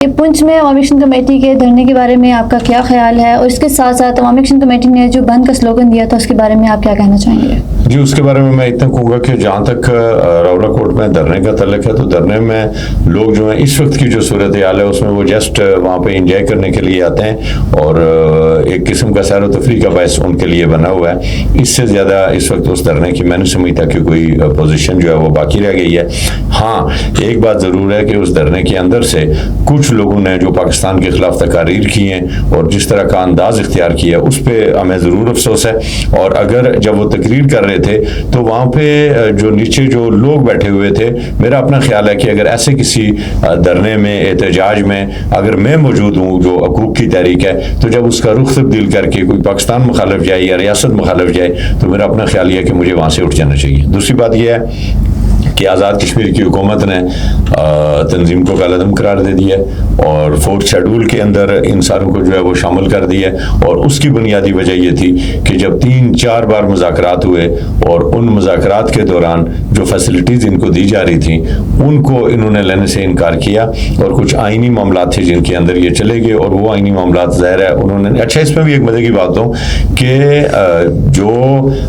پنچ میں عوامی action committee کے دھرنے کے بارے میں آپ کا کیا خیال ہے، اور اس کے ساتھ ساتھ عوامی ایکشن کمیٹی نے جو بند کا سلوگن دیا تھا اس کے بارے میں آپ کیا کہنا چاہیں گے؟ جی، اس کے بارے میں اتنا کہوں گا کہ جہاں تک راولا کوٹ میں دھرنے کا تعلق ہے تو دھرنے میں لوگ جو ہیں اس وقت کی جو صورتحال ہے اس میں وہ جسٹ وہاں پہ انجوائے کرنے کے لیے آتے ہیں اور ایک قسم کا سیر و تفریح کا باعث ان کے لیے بنا ہوا ہے. اس سے زیادہ اس وقت اس دھرنے کی میں نہیں سمجھتا کہ کوئی پوزیشن جو ہے وہ باقی رہ گئی ہے. ہاں، ایک بات ضرور ہے کہ اس دھرنے کے اندر سے کچھ لوگوں نے جو پاکستان کے خلاف تقاریر کی ہیں اور جس طرح کا انداز اختیار کیا اس پہ ہمیں ضرور افسوس ہے. اور اگر جب وہ تقریر کر رہے تھے تو وہاں پہ جو نیچے جو لوگ بیٹھے ہوئے تھے، میرا اپنا خیال ہے کہ اگر ایسے کسی دھرنے میں احتجاج میں اگر میں موجود ہوں جو حقوق کی تحریک ہے، تو جب اس کا رخ تبدیل کر کے کوئی پاکستان مخالف جائے یا ریاست مخالف جائے تو میرا اپنا خیال یہ ہے کہ مجھے وہاں سے اٹھ جانا چاہیے. دوسری بات یہ ہے کہ آزاد کشمیر کی حکومت نے تنظیم کو کالعدم قرار دے دیا اور فورتھ شیڈول کے اندر ان ساروں کو جو ہے وہ شامل کر دیا. اور اس کی بنیادی وجہ یہ تھی کہ جب 3-4 بار مذاکرات ہوئے اور ان مذاکرات کے دوران جو فیسلٹیز ان کو دی جا رہی تھیں ان کو انہوں نے لینے سے انکار کیا، اور کچھ آئینی معاملات تھے جن کے اندر یہ چلے گئے، اور وہ آئینی معاملات ظاہر ہے انہوں نے اچھا. اس میں بھی ایک مزے کی بات ہوں کہ جو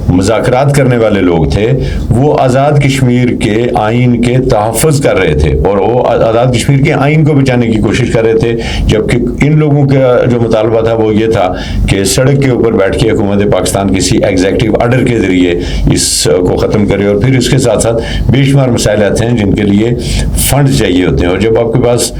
مذاکرات کرنے والے لوگ تھے وہ آزاد کشمیر کے آئین کے تحفظ کر رہے تھے اور وہ آزاد کشمیر کے آئین کو بچانے کی کوشش کر رہے تھے، جبکہ ان لوگوں کا جو مطالبہ تھا وہ یہ تھا کہ سڑک کے اوپر بیٹھ کے حکومت پاکستان کسی ایگزیکٹو آرڈر کے ذریعے اس کو ختم کرے. اور پھر اس کے ساتھ ساتھ بے شمار مسائل آتے ہیں جن کے لیے فنڈز چاہیے ہوتے ہیں، اور جب آپ کے پاس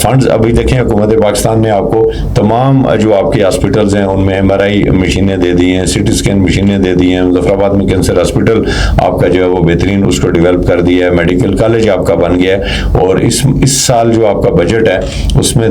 فنڈز ابھی دیکھیں حکومت پاکستان نے آپ کو تمام جو آپ کے ہاسپٹلز ہیں ان میں MRI مشینیں دے دی ہیں، CT اسکین مشینیں دے دی ہیں، مظفر آباد میں کینسر ہاسپٹل آپ کا جو ہے وہ بہترین اس کو ڈیولپ کر دیا ہے، میڈیکل کالج آپ کا بن گیا ہے. اور اس سال جو آپ کا بجٹ ہے اس میں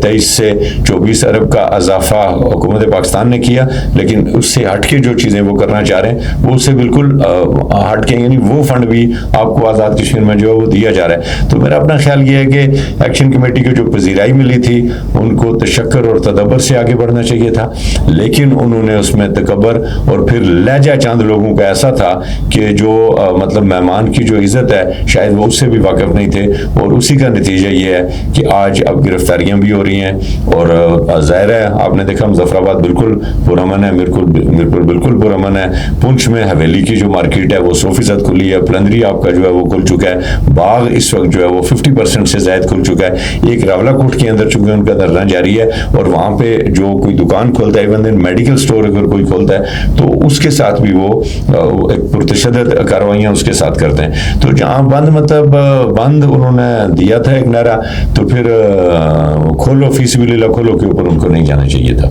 23 سے 24 ارب کا اضافہ حکومت پاکستان نے کیا، لیکن اس سے ہٹ کے جو چیزیں وہ کرنا چاہ رہے ہیں وہ اس سے بالکل ہٹ کے، یعنی وہ فنڈ بھی آپ کو آزاد کشمیر میں جو ہے وہ دیا جا رہا ہے. تو میرا اپنا خیال یہ ہے کہ ایکشن کمیٹی کو جو پذیرائی ملی تھی ان کو تشکر اور تدبر سے آگے بڑھنا چاہیے تھا، لیکن انہوں نے اس میں تکبر اور پھر لہجہ چند لوگوں کا ایسا تھا کہ جو مطلب مہمان کی جو عزت ہے شاید وہ اس سے بھی واقف نہیں تھے، اور اسی کا نتیجہ یہ ہے کہ آج اب گرفتاریاں بھی ہو رہی ہیں. اور ظاہر ہے آپ نے دیکھا مظفر آباد بالکل پرامن ہے، میرپور بالکل پرامن ہے. پنچ میں حویلی کی جو مارکیٹ ہے وہ 100% کھلی ہے، پلندری آپ کا جو ہے وہ کھل چکا ہے، باغ اس وقت جو ہے وہ 50% سے زائد کھل چکا ہے. ایک راولا کوٹ کے اندر چونکہ ان کا دھرنا جاری ہے اور وہاں پہ جو کوئی دکان کھولتا ہے، ایون میڈیکل سٹور اگر کوئی کھولتا ہے تو اس کے ساتھ بھی وہ ایک پرتشدد کارروائیاں اس کے ساتھ کرتے ہیں. تو جہاں بند مطلب بند انہوں نے دیا تھا ایک نعرہ، تو پھر کھولو فی سبیل اللہ کھولو کے اوپر ان کو نہیں جانا چاہیے تھا.